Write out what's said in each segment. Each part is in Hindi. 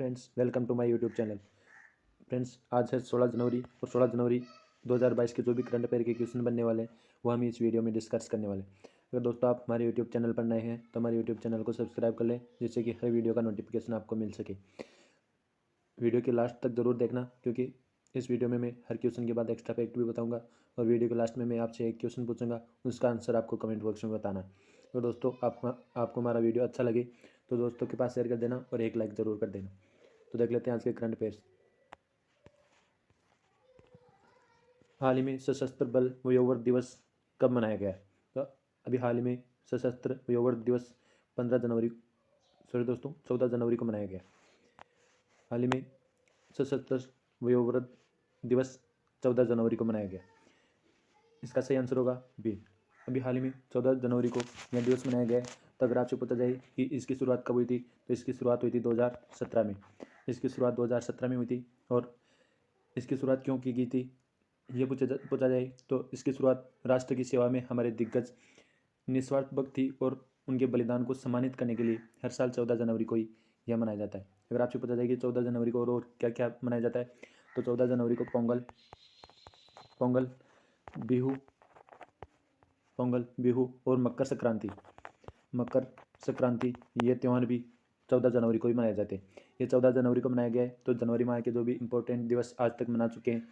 Friends, welcome to my YouTube channel. Friends, आज है 16 जनवरी और 16 जनवरी 2022 के जो भी करंट अफेयर के क्वेश्चन बनने वाले हैं वो हम इस वीडियो में डिस्कस करने वाले हैं। अगर दोस्तों आप हमारे यूट्यूब चैनल पर नए हैं तो हमारे यूट्यूब चैनल को सब्सक्राइब कर लें, जिससे कि हर वीडियो का नोटिफिकेशन आपको मिल सके। वीडियो के लास्ट तक ज़रूर देखना, क्योंकि इस वीडियो में मैं हर क्वेश्चन के बाद एक्स्ट्रा फैक्ट भी बताऊंगा और वीडियो के लास्ट में मैं आपसे एक क्वेश्चन पूछूंगा, उसका आंसर आपको कमेंट बॉक्स में बताना। तो दोस्तों आपको हमारा वीडियो अच्छा लगे तो दोस्तों के पास शेयर कर देना और एक लाइक ज़रूर कर देना। तो देख लेते हैं आज के करंट अफेयर्स। हाल ही में सशस्त्र बल वयोवृद्ध दिवस कब मनाया गया है? तो अभी हाल ही में सशस्त्र वयोवृद्ध दिवस 14 जनवरी को मनाया गया। हाल ही में सशस्त्र वयोवृद्ध दिवस 14 जनवरी को मनाया गया। इसका सही आंसर होगा बी। अभी हाल ही में 14 जनवरी को यह दिवस मनाया गया है। तो अगर आपसे पूछा जाए कि इसकी शुरुआत कब हुई थी, तो इसकी शुरुआत हुई थी 2017 में। इसकी शुरुआत 2017 में हुई थी। और इसकी शुरुआत क्यों की गई थी ये पूछा जाए तो इसकी शुरुआत राष्ट्र की सेवा में हमारे दिग्गज निस्वार्थ भक्त थी और उनके बलिदान को सम्मानित करने के लिए हर साल 14 जनवरी को ही यह मनाया जाता है। अगर आपसे पूछा जाए कि 14 जनवरी को और क्या क्या मनाया जाता है, तो 14 जनवरी को पोंगल, बिहू और मकर संक्रांति ये त्यौहार भी 14 जनवरी को ही मनाए जाते हैं। ये 14 जनवरी को मनाया गया है। तो जनवरी माह के जो भी इंपॉर्टेंट दिवस आज तक मना चुके हैं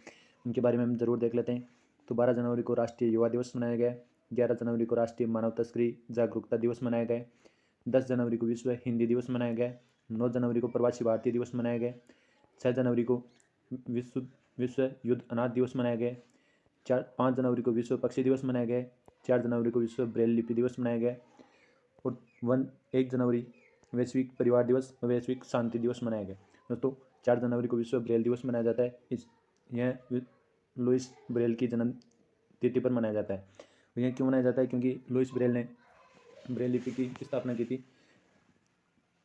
उनके बारे में हम जरूर देख लेते हैं। तो 12 जनवरी को राष्ट्रीय युवा दिवस मनाया गया है। 11 जनवरी को राष्ट्रीय मानव तस्करी जागरूकता दिवस मनाया गया है। 10 जनवरी को विश्व हिंदी दिवस मनाया गया है। 9 जनवरी को प्रवासी भारतीय दिवस मनाया गया है। 6 जनवरी को विश्व युद्ध अनाथ दिवस मनाया गया है। 5 जनवरी को विश्व पक्षी दिवस मनाया गया है। 4 जनवरी को विश्व ब्रेल लिपि दिवस मनाया गया है। और 1 जनवरी वैश्विक परिवार दिवस और वैश्विक शांति दिवस मनाया गया। दोस्तों 4 जनवरी को विश्व ब्रेल दिवस मनाया जाता है। यह लुइस ब्रेल की जन्म तिथि पर मनाया जाता है। यह क्यों मनाया जाता है? क्योंकि लुइस ब्रेल ने ब्रेल लिपि की स्थापना की थी।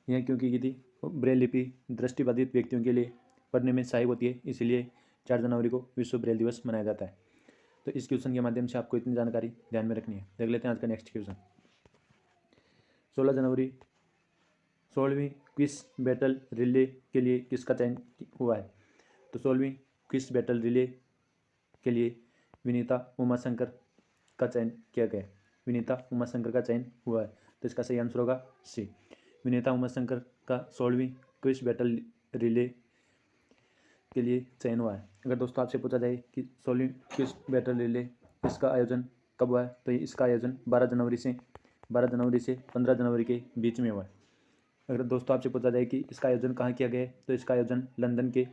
यह क्यों की थी? ब्रेल लिपि दृष्टिबाधित व्यक्तियों के लिए पढ़ने में सहायक होती है, इसलिए 4 जनवरी को विश्व ब्रेल दिवस मनाया जाता है। तो इस क्वेश्चन के माध्यम से आपको इतनी जानकारी ध्यान में रखनी है। देख लेते हैं आज का नेक्स्ट क्वेश्चन। 16 जनवरी 16वीं क्विज बैटल रिले के लिए किसका चयन हुआ है? तो 16वीं क्विज बैटल रिले के लिए विनीता उमाशंकर का चयन किया गया है। विनीता उमाशंकर का चयन हुआ है। तो इसका सही आंसर होगा सी। विनीता उमाशंकर का 16वीं क्विज बैटल रिले के लिए चयन हुआ है। अगर दोस्तों आपसे पूछा जाए कि 16वीं क्विज बैटल रिले इसका आयोजन कब हुआ है, तो इसका आयोजन 12 जनवरी से 15 जनवरी के बीच में हुआ है। अगर दोस्तों आपसे पूछा जाए कि इसका आयोजन कहाँ किया गया है, तो इसका आयोजन लंदन के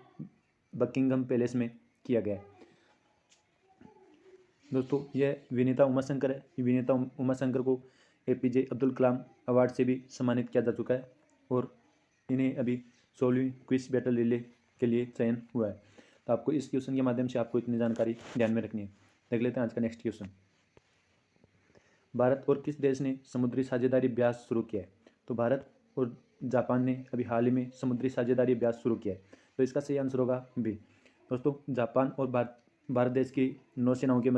बकिंगम पैलेस में किया गया है। दोस्तों यह विनीता उमाशंकर है। विनीता उमाशंकर को APJ अब्दुल कलाम अवार्ड से भी सम्मानित किया जा चुका है और इन्हें अभी 16वीं क्विज बैटल रिले के लिए चयन हुआ है। तो आपको इस क्वेश्चन के माध्यम से आपको इतनी जानकारी ध्यान में रखनी है। देख लेते हैं आज का नेक्स्ट क्वेश्चन। भारत और किस देश ने समुद्री साझेदारी अभ्यास शुरू किया है? तो भारत और जापान ने अभी हाल ही में समुद्री साझेदारी अभ्यास शुरू किया है। तो इसका सही आंसर होगा बी। दोस्तों जापान और भारत देश की नौसेनाओं के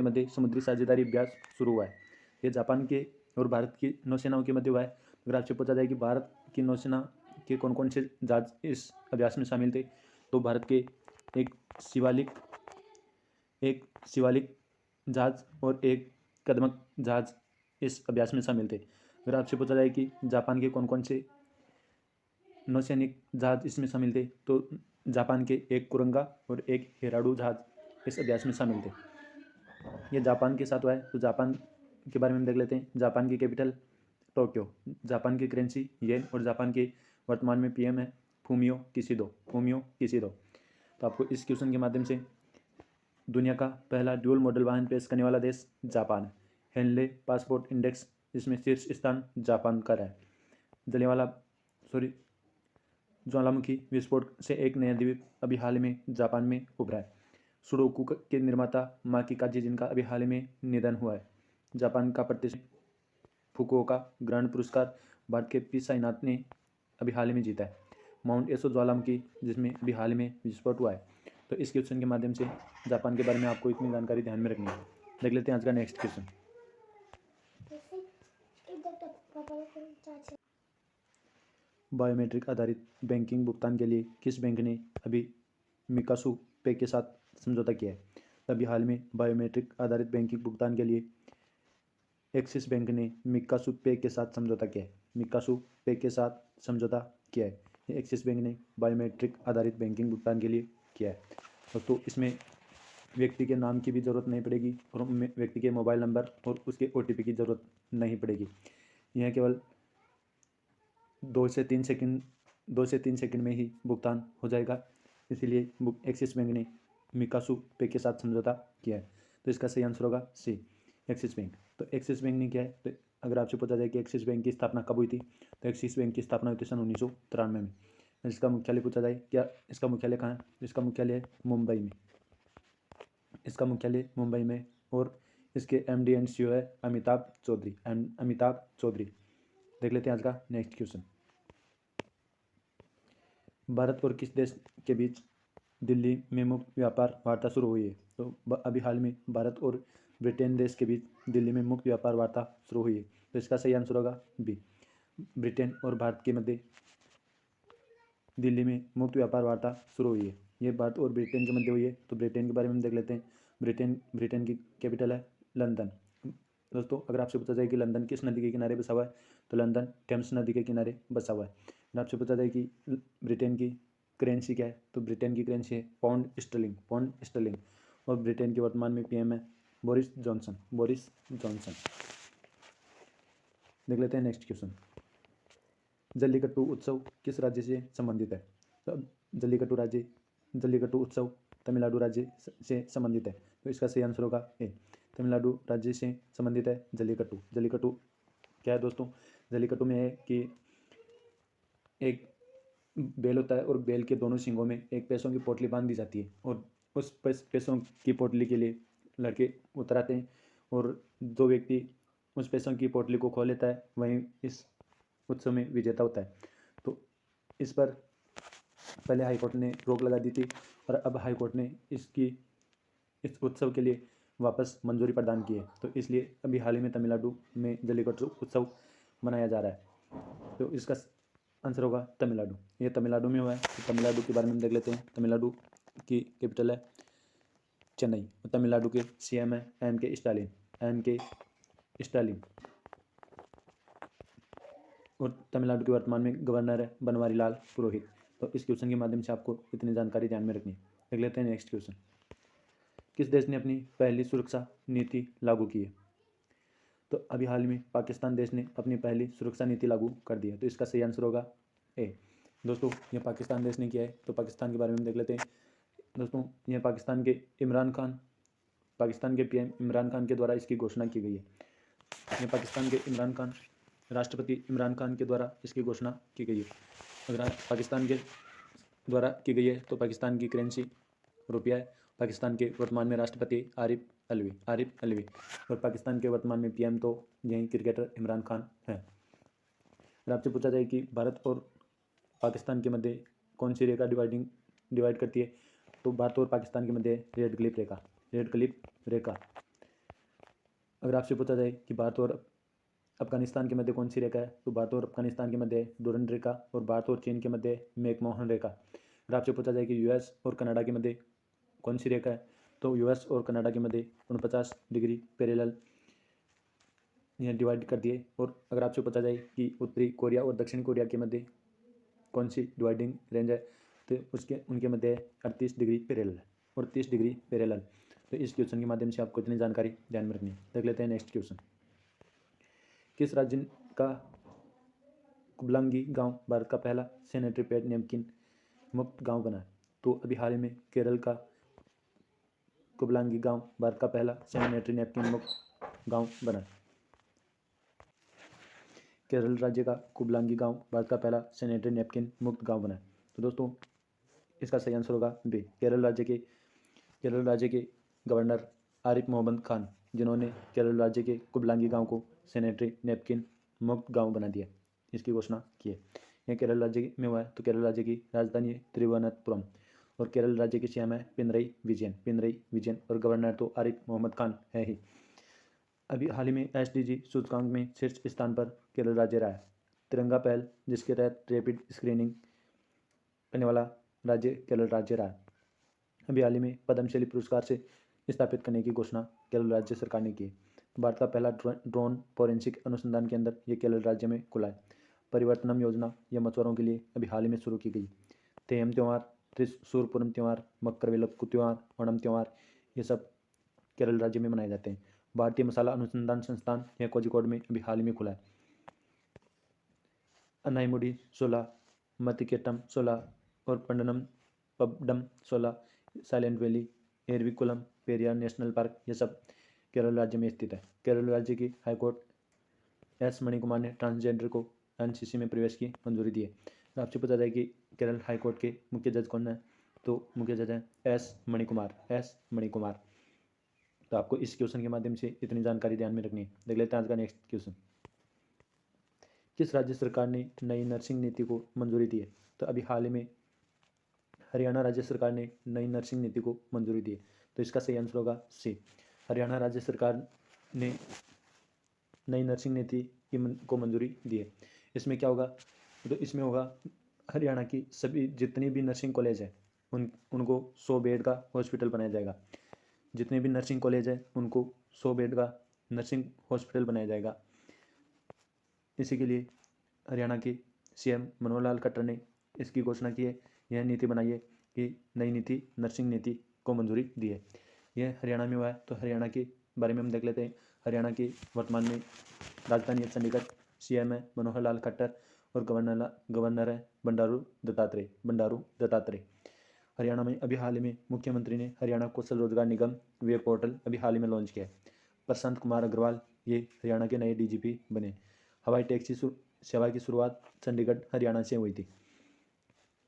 मध्य समुद्री साझेदारी अभ्यास शुरू हुआ है। ये जापान के और भारत की नौसेनाओं के मध्य हुआ है। अगर आपसे पूछा जाए कि भारत की नौसेना के कौन कौन से जहाज इस अभ्यास में शामिल थे, तो भारत के एक शिवालिक जहाज और एक कदमक जहाज इस अभ्यास में शामिल थे। अगर आपसे पूछा जाए कि जापान के कौन कौन से नौसैनिक जहाज इसमें शामिल थे, तो जापान के एक कुरंगा और एक हेराडू जहाज इस अभ्यास में शामिल थे। ये जापान के साथ हुआ है। तो जापान के बारे में देख लेते हैं। जापान की कैपिटल टोक्यो, जापान की करेंसी येन और जापान के वर्तमान में PM है फूमियो किशिदो। तो आपको इस क्वेश्चन के माध्यम से दुनिया का पहला ड्यूल मॉडल वाहन पेश करने वाला देश जापान है। हेनले पासपोर्ट इंडेक्स इसमें शीर्ष स्थान जापान का है। ज्वालामुखी विस्फोट से एक नया द्वीप अभी हाल में जापान में उभरा है। सुडोकू के निर्माता माकी काजी, जिनका अभी हाल में निधन हुआ है। जापान का प्रतिष्ठित फुकुओका ग्रैंड पुरस्कार भारत के पी साईनाथ ने अभी हाल में जीता है। माउंट एसो ज्वालामुखी जिसमें अभी हाल में विस्फोट हुआ है। तो इस क्वेश्चन के माध्यम से जापान के बारे में आपको इतनी जानकारी ध्यान में रखनी है। देख लेते हैं आज का नेक्स्ट क्वेश्चन। बायोमेट्रिक आधारित बैंकिंग भुगतान के लिए किस बैंक ने अभी मिकासू पे के साथ समझौता किया है? अभी हाल में बायोमेट्रिक आधारित बैंकिंग भुगतान के लिए एक्सिस बैंक ने मिकासू पे के साथ समझौता किया है। मिकासू पे के साथ समझौता किया है। ये एक्सिस बैंक ने बायोमेट्रिक आधारित बैंकिंग भुगतान के लिए किया है। दोस्तों इसमें व्यक्ति के नाम की भी ज़रूरत नहीं पड़ेगी और व्यक्ति के मोबाइल नंबर और उसके OTP की ज़रूरत नहीं पड़ेगी। यह केवल 2 से 3 सेकंड में ही भुगतान हो जाएगा। इसीलिए एक्सिस बैंक ने मिकासू पे के साथ समझौता किया है। तो इसका सही आंसर होगा सी, एक्सिस बैंक। तो एक्सिस बैंक ने क्या है, तो अगर आपसे पूछा जाए कि एक्सिस बैंक की स्थापना कब हुई थी, तो एक्सिस बैंक की स्थापना हुई थी सन 1993 में। इसका मुख्यालय पूछा जाए, क्या इसका मुख्यालय कहाँ है? इसका मुख्यालय है मुंबई में। इसका मुख्यालय मुंबई में और इसके MD एंड CEO है अमिताभ चौधरी। देख लेते हैं आज का नेक्स्ट क्वेश्चन। भारत और किस देश के बीच दिल्ली में मुक्त व्यापार वार्ता शुरू हुई है? तो अभी हाल में भारत और ब्रिटेन देश के बीच दिल्ली में मुक्त व्यापार वार्ता शुरू हुई है। तो इसका सही आंसर होगा बी, ब्रिटेन और भारत के मध्य दिल्ली में मुक्त व्यापार वार्ता शुरू हुई है। ये भारत और ब्रिटेन के मध्य हुई है। तो ब्रिटेन के बारे में हम देख लेते हैं। ब्रिटेन की कैपिटल है लंदन। दोस्तों अगर आपसे पूछा जाए कि लंदन किस नदी के किनारे बसा हुआ है, तो लंदन टेम्स नदी के किनारे बसा हुआ है। अगर आपसे पूछा जाए कि ब्रिटेन की करेंसी क्या है, तो ब्रिटेन की करेंसी है पाउंड स्टर्लिंग। और ब्रिटेन के वर्तमान में PM है बोरिस जॉनसन। देख लेते हैं नेक्स्ट क्वेश्चन। जल्लीकट्टू उत्सव किस राज्य से संबंधित है? तो जल्लीकट्टू उत्सव तमिलनाडु राज्य से संबंधित है। तो इसका सही आंसर होगा ए, तमिलनाडु राज्य से संबंधित है जल्लीकट्टू क्या है दोस्तों? जल्लीकट्टू में है कि एक बैल होता है और बैल के दोनों सींगों में एक पैसों की पोटली बांध दी जाती है और उस पैसों की पोटली के लिए लड़के उतराते हैं और जो व्यक्ति उस पैसों की पोटली को खोल लेता है वहीं इस उत्सव में विजेता होता है। तो इस पर पहले हाईकोर्ट ने रोक लगा दी थी और अब हाईकोर्ट ने इस उत्सव के लिए वापस मंजूरी प्रदान की है। तो इसलिए अभी हाल ही में तमिलनाडु में जल्लीकट्टू उत्सव मनाया जा रहा है। तो इसका आंसर होगा तमिलनाडु। ये तमिलनाडु में हुआ है। तो तमिलनाडु के बारे में देख लेते हैं। तमिलनाडु की कैपिटल है चेन्नई। तमिलनाडु के CM है M.K. स्टालिन। और तमिलनाडु के वर्तमान में गवर्नर है बनवारी लाल पुरोहित। तो इस क्वेश्चन के माध्यम से आपको इतनी जानकारी ध्यान में रखनी है। देख लेते हैं नेक्स्ट क्वेश्चन। किस देश ने अपनी पहली सुरक्षा नीति लागू की है? तो अभी हाल में पाकिस्तान देश ने अपनी पहली सुरक्षा नीति लागू कर दी है। तो इसका सही आंसर होगा ए। दोस्तों यह पाकिस्तान देश ने किया है। तो पाकिस्तान के बारे में देख लेते हैं। दोस्तों यह पाकिस्तान के PM इमरान खान के द्वारा इसकी घोषणा की गई है। यह पाकिस्तान के राष्ट्रपति इमरान खान के द्वारा इसकी घोषणा की गई है। अगर पाकिस्तान के द्वारा की गई है तो पाकिस्तान की करेंसी रुपया है। पाकिस्तान के वर्तमान में राष्ट्रपति आरिफ अलवी और पाकिस्तान के वर्तमान में PM तो यही क्रिकेटर इमरान खान है। अगर आपसे पूछा जाए कि भारत और पाकिस्तान के मध्य कौन सी रेखा डिवाइड करती है, तो भारत और पाकिस्तान के मध्य रेड क्लिफ रेखा। अगर आपसे पूछा जाए कि भारत और अफगानिस्तान के मध्य कौन सी रेखा है, तो भारत और अफगानिस्तान के मध्य डूरंड रेखा और भारत और चीन के मध्य मैकमोहन रेखा। अगर आपसे पूछा जाए कि US और कनाडा के मध्य कौन सी रेखा है, तो US और कनाडा के मध्य 49 डिग्री पैरेलल यह डिवाइड कर दिए। और अगर आपसे पूछा जाए कि उत्तरी कोरिया और दक्षिण कोरिया के मध्य कौन सी डिवाइडिंग रेंज है, तो उनके मध्य 38 डिग्री पैरेलल और 30 डिग्री पैरेलल। तो इस क्वेश्चन के माध्यम से आपको इतनी जानकारी ध्यान में रखनी है। देख लेते हैं नेक्स्ट क्वेश्चन। किस राज्य का कुबलांगी गांव भारत का पहला सैनिटरी पैड नैपकिन मुक्त गांव बना है? तो अभी हाल ही में केरल का कुबलांगी गांव भारत का पहला सैनिटरी नैपकिन मुक्त गांव बना। केरल राज्य का कुबलांगी गांव भारत का पहला सैनिटरी नैपकिन मुक्त गांव बना। तो दोस्तों इसका सही आंसर होगा बी, केरल राज्य के गवर्नर आरिफ मोहम्मद खान, जिन्होंने केरल राज्य के कुबलांगी गांव को सैनिटरी नैपकिन मुक्त गांव बना दिया, इसकी घोषणा की है। यह केरल राज्य में हुआ है। तो केरल राज्य की राजधानी है तिरुवनंतपुरम और केरल राज्य की CM है पिनरई विजयन और गवर्नर तो आरिफ मोहम्मद खान है ही। अभी हाल ही में SDG सूचकांक में शीर्ष स्थान पर केरल राज्य रहा है। तिरंगा पहल जिसके तहत रैपिड स्क्रीनिंग करने वाला राज्य केरल राज्य रहा। अभी हाल ही में पद्मश्री पुरस्कार से स्थापित करने की घोषणा केरल राज्य सरकार ने की है। भारत का पहला ड्रोन फोरेंसिक अनुसंधान केंद्र ये केरल राज्य में खुला है। परिवर्तनम योजना यह मछुआरों के लिए अभी हाल ही में शुरू की गई। तेम त्यौहार, त्रिशूर पूर्णिमा त्यौहार, मकर विलक्कु त्यौहार, ओणम त्यौहार ये सब केरल राज्य में मनाए जाते हैं। भारतीय मसाला अनुसंधान संस्थान यह कोझिकोड में अभी हाल ही में खुला है। अन्नाईमुडी 16, मतिकेटम 16 और पंडनम पबडम 16, silent valley, Eravikulam, Periyar national park ये सब केरल राज्य में स्थित है। केरल राज्य की हाईकोर्ट एस मणिकुमार ने ट्रांसजेंडर को एनसीसी में प्रवेश की मंजूरी दी है। तो आपसे पता जाए कि केरल हाईकोर्ट के मुख्य जज कौन है, तो मुख्य जज है एस मणिकुमार। तो आपको इस क्वेश्चन के माध्यम से इतनी जानकारी ध्यान में रखनी है। देख लेते हैं आज का नेक्स्ट क्वेश्चन। किस राज्य सरकार ने नई नर्सिंग नीति को मंजूरी दी है? तो अभी हाल ही में हरियाणा राज्य सरकार ने नई नर्सिंग नीति को मंजूरी दी है। तो इसका सही आंसर होगा सी। हरियाणा राज्य सरकार ने नई नर्सिंग नीति को मंजूरी दी है। इसमें क्या होगा, तो इसमें होगा हरियाणा की सभी जितनी भी नर्सिंग कॉलेज है उनको 100 बेड का हॉस्पिटल बनाया जाएगा। जितने भी नर्सिंग कॉलेज है उनको 100 बेड का नर्सिंग हॉस्पिटल बनाया जाएगा। इसी के लिए हरियाणा के सीएम मनोहर लाल खट्टर ने इसकी घोषणा की है, यह नीति बनाई है कि नई नीति नर्सिंग नीति को मंजूरी दी है। यह हरियाणा में हुआ है। तो हरियाणा के बारे में हम देख लेते हैं। हरियाणा की वर्तमान में राजधानी है चंडीगढ़, सीएम है मनोहर लाल खट्टर और गवर्नर है बंडारू दत्तात्रेय। हरियाणा में अभी हाल ही में मुख्यमंत्री ने हरियाणा कौशल रोजगार निगम वेब पोर्टल अभी हाल ही में लॉन्च किया है। प्रशांत कुमार अग्रवाल ये हरियाणा के नए डीजीपी बने। हवाई टैक्सी सेवा की शुरुआत चंडीगढ़ हरियाणा से हुई थी।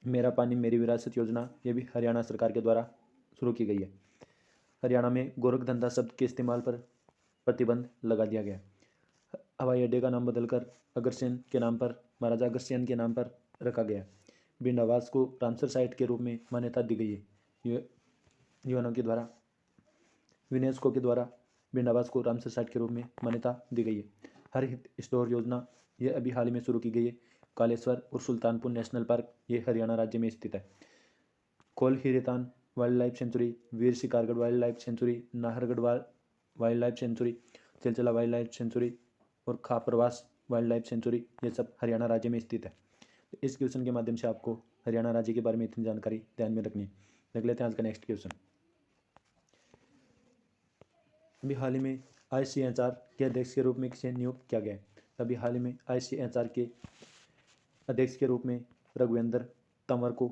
मेरा पानी मेरी विरासत योजना ये भी हरियाणा सरकार के द्वारा शुरू की गई है। हरियाणा में गोरखधंधा शब्द के इस्तेमाल पर प्रतिबंध लगा दिया गया। हवाई अड्डे का नाम बदलकर अग्रसेन के नाम पर, महाराजा अग्रसेन के नाम पर रखा गया। भिंड आवास को रामसर साइट के रूप में मान्यता दी गई है। यूएनओ के द्वारा, यूनेस्को के द्वारा भिंड आवास को रामसर साइट के रूप में मान्यता दी गई है। हरित स्टोर योजना यह अभी हाल ही में शुरू की गई है। कालेश्वर और सुल्तानपुर नेशनल पार्क ये हरियाणा राज्य में स्थित है। Khol Hiraitan wild life sanctuary, Bir Shikargarh wild life sanctuary, Nahargarh wild life sanctuary, Chhilchhila wild life sanctuary और खापरवास वाइल्ड लाइफ सेंचुरी ये सब हरियाणा राज्य में स्थित है। तो इस क्वेश्चन के माध्यम से आपको हरियाणा राज्य के बारे में इतनी जानकारी ध्यान में रखनी है। देख लेते हैं आज का नेक्स्ट क्वेश्चन। अभी हाल ही में आईसीएचआर के अध्यक्ष के रूप में किसे नियुक्त किया गया है? अभी हाल ही में आईसीएचआर के अध्यक्ष के रूप में रघुवेंद्र तंवर को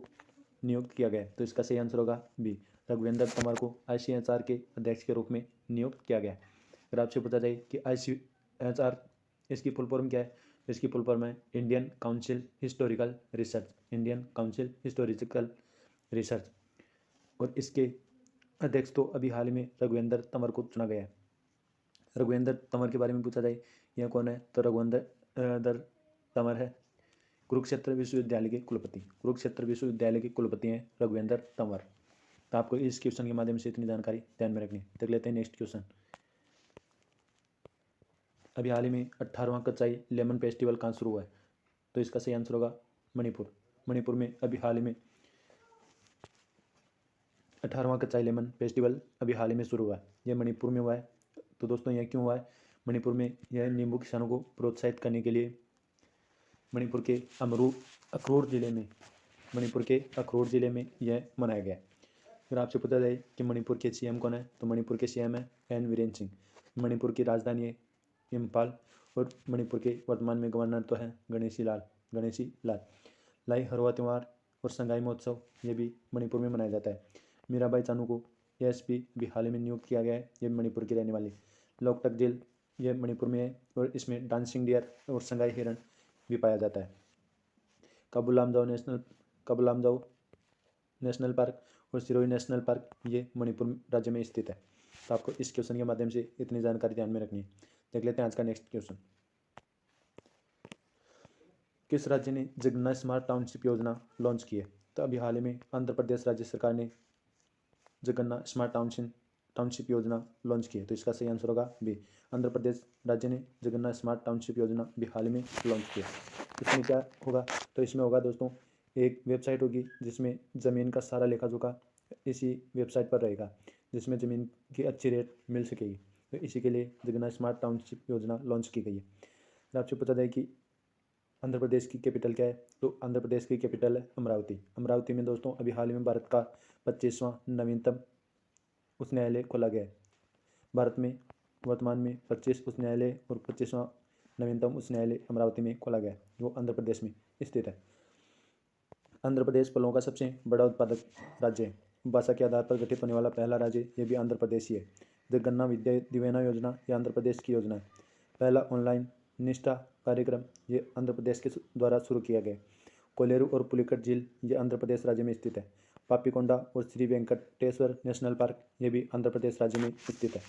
नियुक्त किया गया है। तो इसका सही आंसर होगा बी। रघुवेंद्र तंवर को आईसीएचआर के अध्यक्ष के रूप में नियुक्त किया गया है। अगर आपसे पूछा जाए कि आईसीएचआर इसकी फुल फॉर्म क्या है, तो इसकी फुल फॉर्म है Indian council historical research, Indian council historical research. और इसके अध्यक्ष तो अभी हाल ही में रघुवेंद्र तंवर को चुना गया है। रघुवेंद्र तंवर के बारे में पूछा जाए यह कौन है, तो रघुवेंद्र तंवर है कुरुक्षेत्र विश्वविद्यालय के कुलपति। कुरुक्षेत्र विश्वविद्यालय के कुलपति हैं रघुवेंद्र तंवर। तो आपको इस क्वेश्चन के माध्यम से इतनी जानकारी ध्यान में रखनी। देख लेते हैं नेक्स्ट क्वेश्चन। अभी हाल ही में 18वां कच्चाई लेमन फेस्टिवल कहाँ शुरू हुआ है? तो इसका सही आंसर होगा मणिपुर। मणिपुर में अभी हाल ही में 18वां कच्चाई लेमन फेस्टिवल अभी हाल ही में शुरू हुआ है। यह मणिपुर में हुआ है। तो दोस्तों यह क्यों हुआ है? मणिपुर में यह नींबू किसानों को प्रोत्साहित करने के लिए मणिपुर के अखरोट जिले में यह मनाया गया। अगर आपसे पूछा जाए कि मणिपुर के सीएम कौन है, तो मणिपुर के सीएम है एन वीरेन सिंह। मणिपुर की राजधानी है इम्फाल और मणिपुर के वर्तमान में गवर्नर तो हैं गणेशी लाल। लाई हरवा त्यौहार और संगाई महोत्सव ये भी मणिपुर में मनाया जाता है। मीराबाई चानू को एएसपी भी हाल ही में नियुक्त किया गया है। ये मणिपुर की रहने वाली। लोकटक झील ये मणिपुर में है और इसमें डांसिंग डियर और संगाई हिरण भी पाया जाता है। काबू लामजाओ नेशनल पार्क और सिरोही नेशनल पार्क ये मणिपुर राज्य में स्थित है। तो आपको इस क्वेश्चन के माध्यम से इतनी जानकारी ध्यान में रखनी है। देख लेते हैं आज का नेक्स्ट क्वेश्चन। किस राज्य ने जगन्नाथ स्मार्ट टाउनशिप योजना लॉन्च की है? तो अभी हाल ही में आंध्र प्रदेश राज्य सरकार ने जगन्नाथ स्मार्ट टाउनशिप योजना लॉन्च की है। तो इसका सही आंसर होगा बी। आंध्र प्रदेश राज्य ने जगन्नाथ स्मार्ट टाउनशिप योजना भी हाल ही में लॉन्च किया। इसमें क्या होगा, तो इसमें होगा दोस्तों एक वेबसाइट होगी जिसमें ज़मीन का सारा लेखा जोखा इसी वेबसाइट पर रहेगा, जिसमें ज़मीन की अच्छी रेट मिल सकेगी। तो इसी के लिए जगन्नाथ स्मार्ट टाउनशिप योजना लॉन्च की गई है। तो आपसे पूछा जाए कि आंध्र प्रदेश की कैपिटल क्या है, तो आंध्र प्रदेश की कैपिटल है अमरावती। अमरावती में दोस्तों अभी हाल ही में भारत का 25वां नवीनतम उच्च न्यायालय खोला गया है। भारत में वर्तमान में 25 उच्च न्यायालय और 25वां नवीनतम उच्च न्यायालय अमरावती में खोला गया है, जो आंध्र प्रदेश में स्थित है। आंध्र प्रदेश फलों का सबसे बड़ा उत्पादक राज्य है। भाषा के आधार पर गठित होने वाला पहला राज्य ये भी आंध्र प्रदेश ही है। जो गन्ना विद्या दिवेना योजना ये आंध्र प्रदेश की योजना है। पहला ऑनलाइन निष्ठा कार्यक्रम ये आंध्र प्रदेश के द्वारा शुरू किया गया। कोलेरू और पुलिकट झील ये आंध्र प्रदेश राज्य में स्थित है। पापीकोंडा और श्री वेंकटेश्वर नेशनल पार्क ये भी आंध्र प्रदेश राज्य में स्थित है।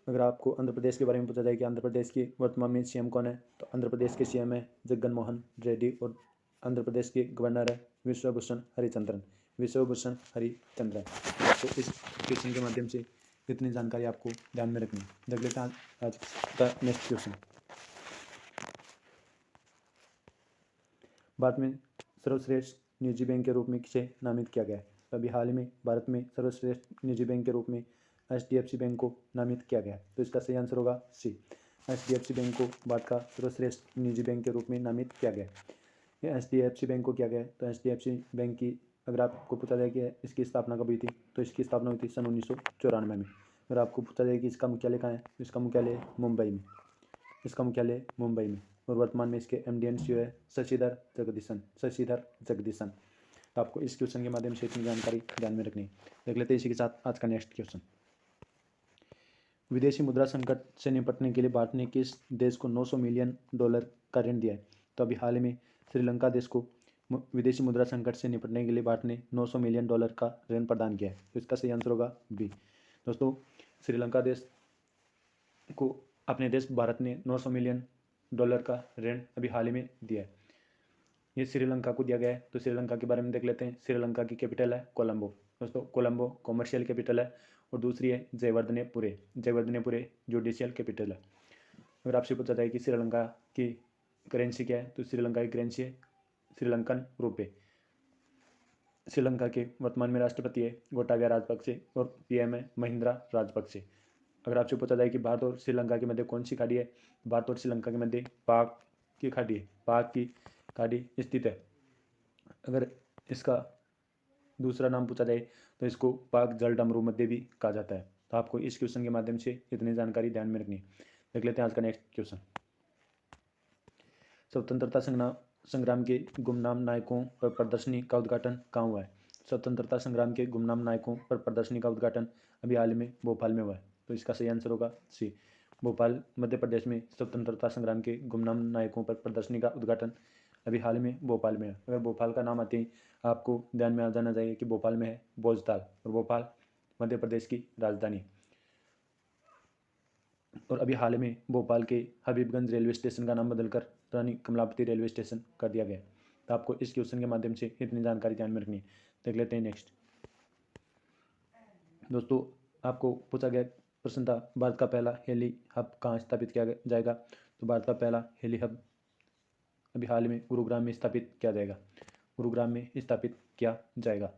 अगर आपको आंध्र प्रदेश के बारे में पूछा जाए कि आंध्र प्रदेश की वर्तमान में सीएम कौन है, तो आंध्र प्रदेश के सीएम है जगन मोहन रेड्डी और आंध्र प्रदेश के गवर्नर है विश्वभूषण हरिचंद्रन। विश्वभूषण हरिचंद्रन। तो इस क्वेश्चन के माध्यम से इतनी जानकारी आपको ध्यान में रखनी है। देख लेते हैं आज का नेक्स्ट क्वेश्चन। भारत में सर्वश्रेष्ठ निजी बैंक के रूप में किसे नामित किया गया है? अभी हाल ही में भारत में सर्वश्रेष्ठ निजी बैंक के रूप में HDFC बैंक को नामित किया गया है। तो इसका सही आंसर होगा सी। HDFC बैंक को भारत का सर्वश्रेष्ठ निजी बैंक के रूप में नामित किया गया है। ये HDFC बैंक को किया गया है, तो HDFC बैंक की अगर आपको पूछा जाए कि इसकी स्थापना कब हुई थी, तो इसकी स्थापना हुई थी सन 1994 में। अगर आपको पूछा जाए कि इसका मुख्यालय कहाँ है, तो इसका मुख्यालय मुंबई में। इसका मुख्यालय मुंबई में और वर्तमान में इसके MD एंड CEO है शशिधर जगदीशन। तो आपको इस क्वेश्चन के माध्यम से इतनी जानकारी ध्यान में रखनी है। देख लेते हैं इसी के साथ आज का नेक्स्ट क्वेश्चन। विदेशी मुद्रा संकट से निपटने के लिए भारत ने किस देश को $900 मिलियन का ऋण दिया है? तो अभी हाल ही में श्रीलंका देश को विदेशी मुद्रा संकट से निपटने के लिए भारत ने $900 मिलियन का ऋण प्रदान किया है। तो इसका सही आंसर होगा बी। दोस्तों श्रीलंका देश को अपने देश भारत ने $900 मिलियन का ऋण अभी हाल ही में दिया है। ये श्रीलंका को दिया गया है। तो श्रीलंका के बारे में देख लेते हैं। श्रीलंका की कैपिटल है कोलंबो। दोस्तों कोलंबो कॉमर्शियल कैपिटल है और दूसरी है जयवर्धनेपुरे जुडिशियल कैपिटल है। अगर आपसे पूछा जाए कि श्रीलंका की करेंसी क्या है, तो श्रीलंका की करेंसी है श्रीलंकन रुपये। श्रीलंका के वर्तमान में राष्ट्रपति है गोटाबाया राजपक्षे और PM है महिंद्रा राजपक्षे। अगर आपसे पूछा जाए कि भारत और श्रीलंका के मध्य कौन सी खाड़ी है, भारत और श्रीलंका के मध्य पाक की खाड़ी है। पाक की खाड़ी स्थित है। अगर इसका दूसरा नाम पूछा जाए तो इसको पाक जलडमरू मध्य भी कहा जाता है। तो आपको इस क्वेश्चन के माध्यम से इतनी जानकारी ध्यान में रखनी है। देख लेते हैं आज का नेक्स्ट क्वेश्चन। स्वतंत्रता संग्राम के गुमनाम नायकों पर प्रदर्शनी का उद्घाटन कहाँ हुआ है? स्वतंत्रता संग्राम के गुमनाम नायकों पर प्रदर्शनी का उद्घाटन अभी हाल में भोपाल में हुआ है। तो इसका सही आंसर होगा सी। भोपाल मध्य प्रदेश में स्वतंत्रता संग्राम के गुमनाम नायकों पर प्रदर्शनी का उद्घाटन अभी हाल में भोपाल में है। अगर भोपाल का नाम आते ही आपको ध्यान में आ जाना चाहिए कि भोपाल में है भोजताल और भोपाल मध्य प्रदेश की राजधानी। और अभी हाल में भोपाल के हबीबगंज रेलवे स्टेशन का नाम बदलकर रानी कमलापति रेलवे स्टेशन कर दिया गया। तो आपको इस क्वेश्चन के माध्यम से इतनी जानकारी ध्यान में रखनी है। देख लेते हैं नेक्स्ट। दोस्तों आपको पूछा गया प्रश्न था भारत का पहला हेली हब कहाँ स्थापित किया जाएगा? तो भारत का पहला हेली हब अभी हाल में गुरुग्राम में स्थापित किया जाएगा। गुरुग्राम में स्थापित किया जाएगा।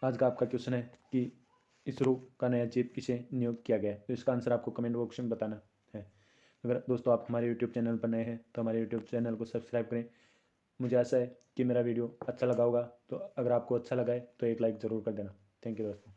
आज का आपका क्वेश्चन है कि इसरो का नया चीफ किसे नियुक्त किया गया है? तो इसका आंसर आपको कमेंट बॉक्स में बताना है। अगर दोस्तों आप हमारे यूट्यूब चैनल पर नए हैं तो हमारे यूट्यूब चैनल को सब्सक्राइब करें। मुझे आशा है कि मेरा वीडियो अच्छा लगा होगा। तो अगर आपको अच्छा लगा है तो एक लाइक ज़रूर कर देना। थैंक यू दोस्तों।